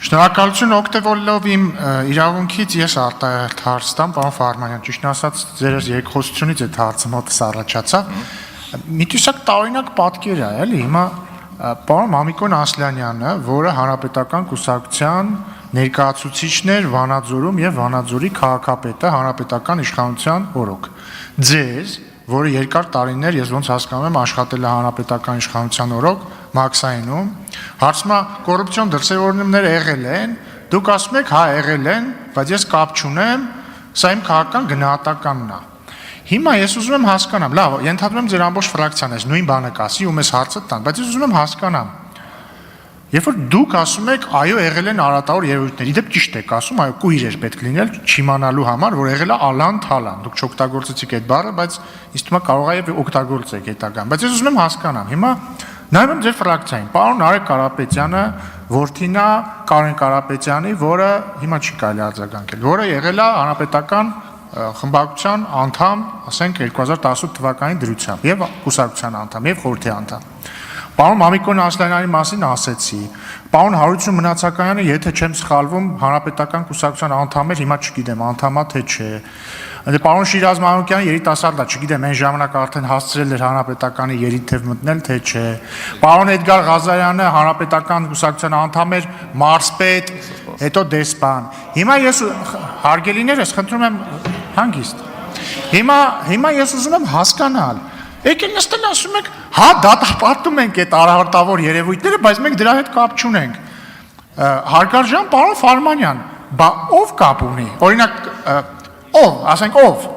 Շնորհակալություն օգտվելով իմ իրավունքից ես արտահայտ հարց տամ, պարոն Ֆարմանյան, ճիշտն ասած ձեր երկխոսությունից այդ հարցը մոտս առաջացավ։ Մի տեսակ տարօրինակ պատկեր է, էլի, հիմա պարոն Մամիկոն Ասլանյանը, որը հանրապետական կուսակցության ներկայացուցիչն էր Վանաձորում եւ Վանաձորի քաղաքապետը հանրապետական իշխանության օրոք։ Ձեզ, որը երկար տարիներ ես ոնց հասկանում եմ աշխատել է հանրապետական իշխանության օրոք Մաքսայինում, հարցմա կոռուպցիոն դրսևորումներ եղել են, դուք ասում եք հա եղել են, բայց ես կապ չունեմ, սա իմ քաղաքական գնահատականն է։ Հիմա ես ուզում եմ հասկանամ, լավ, ենթադրում եմ ձեր ամբողջ ֆրակցիան էս նույն բանը կասի ու մեզ հարցը տան, բայց ես ուզում եմ հասկանամ։ Երբ որ դուք ասում եք, այո, եղել են արատավոր երևույթներ, իդեպ ճիշտ եք ասում, այո, կույր էր պետք լինել չիմանալու համար, որ եղել է ալան-թալան։ Դուք չօգտագործեցիք այդ բառը, բայց ինձ թվում է կարող է եւ օգտագործեք հետագան։ Բայց ես ուզում եմ հասկանամ, հիմա նայում եմ ձեր ֆրակցիային, պարոն Արեգ Կարապետյանը, որդին է Կարեն Կարապետյանի, որը հիմա չի կարելի արձագանքել, որը եղել է հանրապետական խմբակցության անդամ, ասենք 2018 թվականի դրությամբ եւ կուսակցության անդամ եւ խորհրդի անդամ։ Պարոն Մամիկոն Ասլանյանի մասին ասեցի, պարոն Հարություն Մնացականյանը, եթե չեմ սխալվում, հանրապետական կուսակցության անդամ էր, հիմա չգիտեմ, անդամա թե չէ։ Պարոն Շիրազ Մանուկյանը երիտասարդ է, չգիտեմ, այն ժամանակ արդեն հասցրել էր հանրապետականի երիթև մտնել, թե չէ։ Պարոն Էդգար Ղազարյանը հանրապետական կուսակցության անդամ էր, մարզպետ, հետո դեսպան։ Հիմա ես հարգելիներս խնդրում եմ հանգիստ։ Հիմա ես ուզում եմ հասկանալ։ Եկեք նստել ասում եք, հա դատապարտում ենք այդ արարտավոր երևույթները, բայց մենք դրա հետ կապ չունենք։ Հարգարժան պարոն Ֆարմանյան, բա ով կապ ունի։ Օրինակ ով, ասենք ով։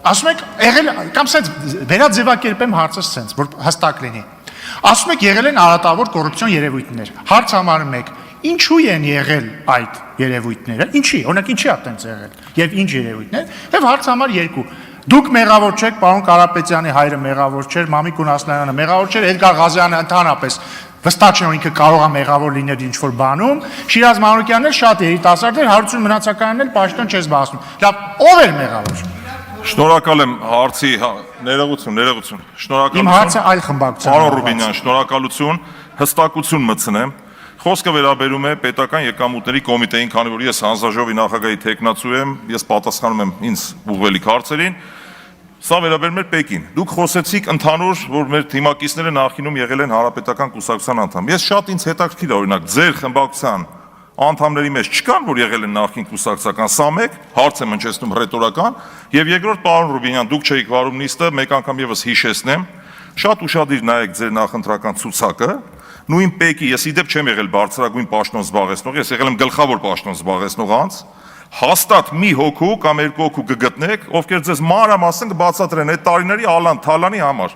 Ասում եք եղել կամ սենց վերաձևակերպեմ հարցը սենց, որ հստակ լինի։ Ասում եք եղել են արարտավոր կոռուպցիոն երևույթներ։ Հարց համարում եք, ինչու են եղել այդ երևույթները։ Ինչի, օրինակ ինչի է այդպես եղել եւ ինչ երևույթներ։ Եվ հարց համար 2 Դուք մեղավոր չեք, պարոն Կարապետյանի հայրը մեղավոր չէր, Մամիկոն Ասլանյանը մեղավոր չէր, Էդգար Ղազարյանը ընդհանրապես վստահ չէ, որ ինքը կարող է մեղավոր լինել ինչ-որ բանում, Շիրազ Մանուկյանն էլ շատ երիտասարդ էր, Հարություն Մնացականյանն էլ պաշտոն չես բացնում։ Լավ, ով էր մեղավոր։ Շնորհակալ եմ հարցի ներողություն։ Շնորհակալություն։ Իմ հարցը այլ խմբակցության։ Պարոն Ռուբինյան, շնորհակալություն, հստակություն մտցնեմ։ Խոսքը վերաբերում է պետական եկամուտների կոմիտեին, քանի որ ես հանձնաժողովի նախագահի թեկնածու եմ, ես պատասխանում եմ ինձ ուղղվելիք հարցերին։ Սա վերաբերում է Պեկին։ Դուք խոսեցիք ընդհանուր, որ մեր թիմակիցները նախինում եղել են հանրապետական կուսակցության անդամ։ Ես շատ ինձ հետաքրքիր է, օրինակ, ձեր խմբակցության անդամների մեջ չկան, որ եղել են նախին կուսակցական, սա մեկ, հարց եմ հնչեցնում ռետորական, եւ երկրորդ, պարոն Ռուբինյան, դուք չէիք վարում նիստը, մեկ անգամ եւս հիշեցնեմ, շատ ուշադիր նայեք ձեր նախընտրական ցուցակը, նույն Պեկի, ես իդեպ չեմ եղել բարձրագույն պաշտոն զբաղեցնող, ես եղել եմ գլխավոր պաշտոն զբաղեցնող անձ, հաստատ մի հոգու կամ 2 հոգու կգտնեք, ովքեր ձեզ մանրամասն կբացատրեն այդ տարիների ալան-թալանի համար։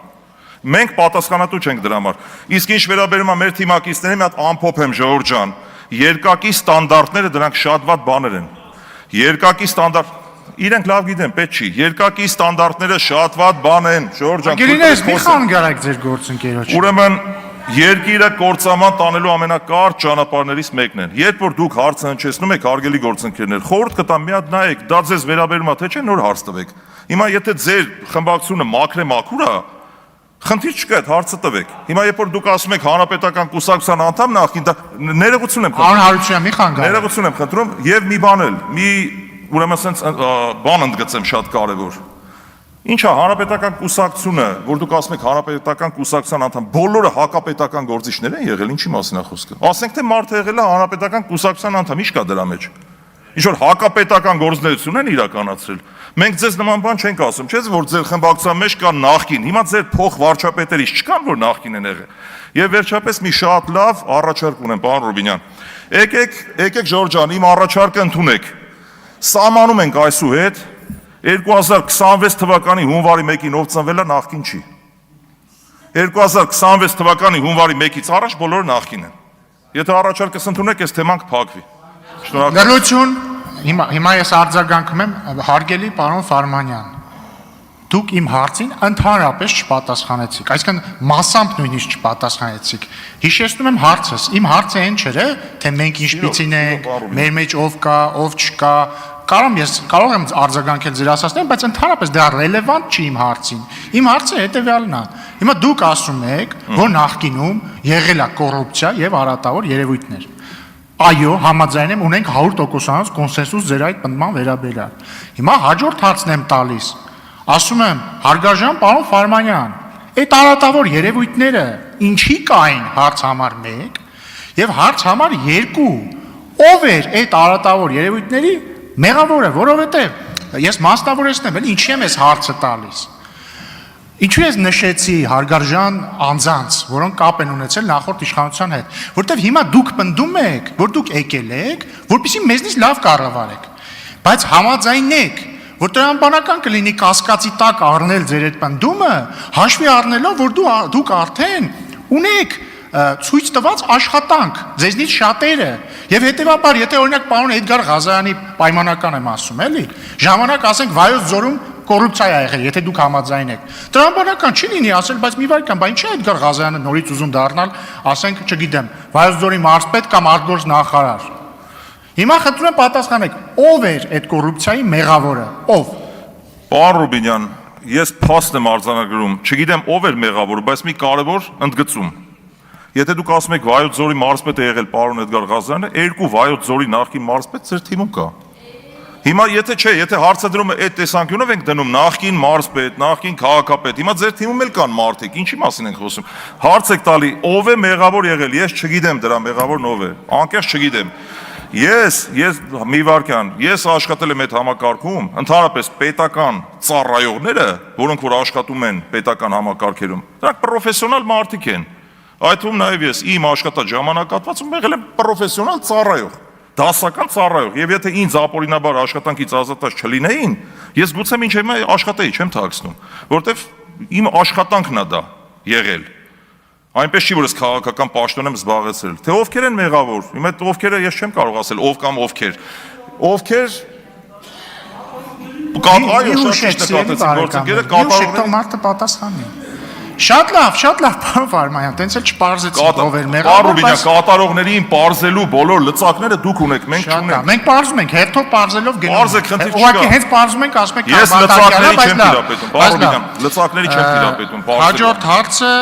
Մենք պատասխանատու չենք դրա համար։ Իսկ ինչ վերաբերում է մեր թիմակիցներին, մի հատ ամփոփ եմ, Ժողովուրդ ջան, երկակի ստանդարտները դրանք շատ վատ բաներ են։ Երկակի ստանդարտ իրենք լավ գիտեն, պետք չի։ Երկակի ստանդարտները շատ վատ բան են, Ժողովուրդ ջան։ Գերիներս մի խանգարեք ձեր գործընկերոջ։ Ուրեմն երկիրը կործանման տանելու ամենակարճ ճանապարհներից մեկն է։ Երբ որ դուք հարցը հնչեցնում եք, հարգելի գործընկերներ, խորհուրդ կտամ մի հատ նայեք, դա ձեզ վերաբերում է թե չէ, նոր հարց տվեք։ Հիմա եթե ձեր խմբակցությունը մաքրե-մաքուր է, խնդիր չկա, այդ հարցը տվեք։ Հիմա երբ որ դուք ասում եք հանրապետական կուսակցության անդամ նախին, ներողություն եմ խնդրում։ Պարոն Հարությունյան, մի խանգարեք։ Ներողություն եմ խնդրում եւ մի բան էլ, ուրեմն sense բան ընդգծեմ շատ կարեւոր։ Ինչ է հանրապետական կուսակցությունը, որ դուք ասում եք հանրապետական կուսակցության անդամ, բոլորը հակապետական գործիչներ են եղել, ինչի մասին է խոսքը։ Ասենք թե մարդը եղել է հանրապետական կուսակցության անդամ, ի՞նչ կա դրա մեջ։ Ինչ որ հակապետական գործունեություն են իրականացրել։ Մենք ձեզ նման բան չենք ասում, չէ՞, որ ձեր խմբակցության մեջ կա նախկին, հիմա ձեր փոխ վարչապետերից չկան, որ նախկին են եղել։ Եվ վերջապես մի շատ լավ առաջարկ ունեմ, պարոն Ռուբինյան։ Եկեք Ժորժ ջան, իմ առաջարկը ընդունեք։ Սահմանում ենք այսուհետ 2026 թվականի հունվարի 1-ին ով ծնվել է նախկին չի։ 2026 թվականի հունվարի 1-ից առաջ բոլորը նախկին են։ Եթե առաջարկս ընդունեք, այս թեման կփակվի։ Շնորհակալ։ Լրություն, հիմա ես արձագանքում եմ, հարգելի պարոն Ֆարմանյան։ Դուք իմ հարցին ընդհանրապես չպատասխանեցիք, այսինքն մասամբ նույնիսկ չպատասխանեցիք։ Հիշեցնում եմ հարցս, իմ հարցը այն չէր, թե մենք ինչպիսին ենք, մեր մեջ ով կա, ով չկա, կարող եմ արձագանքել ձեր ասածներին, բայց ընդհանրապես դա ռելևանտ չի իմ հարցին։ Իմ հարցը հետևյալն է։ Հիմա դուք ասում եք, որ նախկինում եղել է կոռուպցիա եւ արատավոր երևույթներ։ Այո, համաձայն եմ, ունենք 100% կոնսենսուս ձեր այդ պնդման վերաբերյալ։ Հիմա հաջորդ հարցն եմ տալիս։ Ասում եմ, հարգարժան պարոն Ֆարմանյան, այդ արատավոր երևույթները ինչի կային հարց համար 1 եւ հարց համար 2, ով էր այդ արատավոր երևույթների մեղավորը, որովհետեւ ես մասնավորեցնեմ, էլի ինչի եմ այս հարցը տալիս։ Ինչու ես նշեցի հարգարժան անձանց, որոնք կապ են ունեցել նախորդ իշխանության հետ, որտեվ հիմա դուք պնդում եք, որ դուք եկել եք, որպեսզի մեզնից լավ կառավարեք, բայց համաձայնեք, որ տրամաբանական կլինի կասկածի տակ առնել ձեր այդ պնդումը, հաշվի առնելով, որ դուք արդեն ունեք ցույց տված աշխատանք, ձեզնից շատերը, եւ հետեւաբար, եթե օրինակ պարոն Էդգար Ղազարյանի պայմանական եմ ասում, էլի, ժամանակ ասենք Վայոց ձորում կոռուպցիա է եղել, եթե դուք համաձայն եք։ Տրամաբանական չի լինի ասել, բայց մի վարքան, բա ինչի Էդգար Ղազարյանը նորից ուզում դառնալ, ասենք, չգիտեմ, Վայոց ձորի մարզպետ կամ արտգործ նախարար։ Հիմա խնդրում եմ պատասխանեք, ով էր այդ կոռուպցիայի մեղավորը, ով։ Պարոն Ռուբինյան, ես փաստ եմ արձանագրում, չգիտեմ ով էր մեղավորը, բայց մի կարևոր ընդգծում։ Եթե դուք ասում եք Վայոց ձորի մարզպետ է եղել պարոն Էդգար Ղազարյանը, 2 Վայոց ձորի նախկին մարզպետ ձեր թիմում կա։ Հիմա եթե հարցադրումը այդ տեսանկյունով ենք դնում նախկին մարզպետ, նախկին քաղաքապետ, հիմա ձեր թիմում էլ կան մարդիկ, ինչի մասին ենք խոսում։ Հարց եք տալի, ով է մեղավոր եղել, ես չգիտեմ դրա մեղավորն ով է, անկեղծ չգիտեմ։ Ես մի վարքյան, ես աշխատել եմ այդ համակարգում, ընդհանրապես պետական ծառայողները, որոնք որ աշխատում են պետական համակարգերում, դրանք պրոֆեսիոնալ մարդիկ են։ Այդ թվում նաև ես իմ աշխատած ժամանակահատվածում եղել եմ պրոֆեսիոնալ ծառայող, դասական ծառայող, եւ եթե ինձ ապօրինաբար աշխատանքից ազատած չլինեին, ես գուցե մինչև հիմա աշխատեի, չեմ թաքցնում, որովհետեւ իմ աշխատանքն է դա եղել։ Այնպես չի, որ ես քաղաքական պաշտոն եմ զբաղեցրել։ Թե ովքեր են մեղավոր, հիմա այդ ովքերը ես չեմ կարող ասել, ով կամ ովքեր։ Ովքեր այո, շատ ճիշտ է կատեցին գործընկերը, կատարողները մարդը պատասխանի։ Շատ լավ, պարոն Ֆարմանյան, տենց էլ չպարզեցիք ով էր մեղավոր, բայց կատարողներին պարզելու բոլոր լծակները դուք ունեք, մենք չունենք։ Մենք պարզում ենք, հերթով պարզելով գնում։ Պարզեք, խնդիր չկա։ Ուղղակի հենց պարզում ենք, ասում եք ես լծակների չեմ տիրապետում, պարոն Ռուբինյան, լծակների չեմ տիրապետում, պարզել։ Հաջորդ հարցը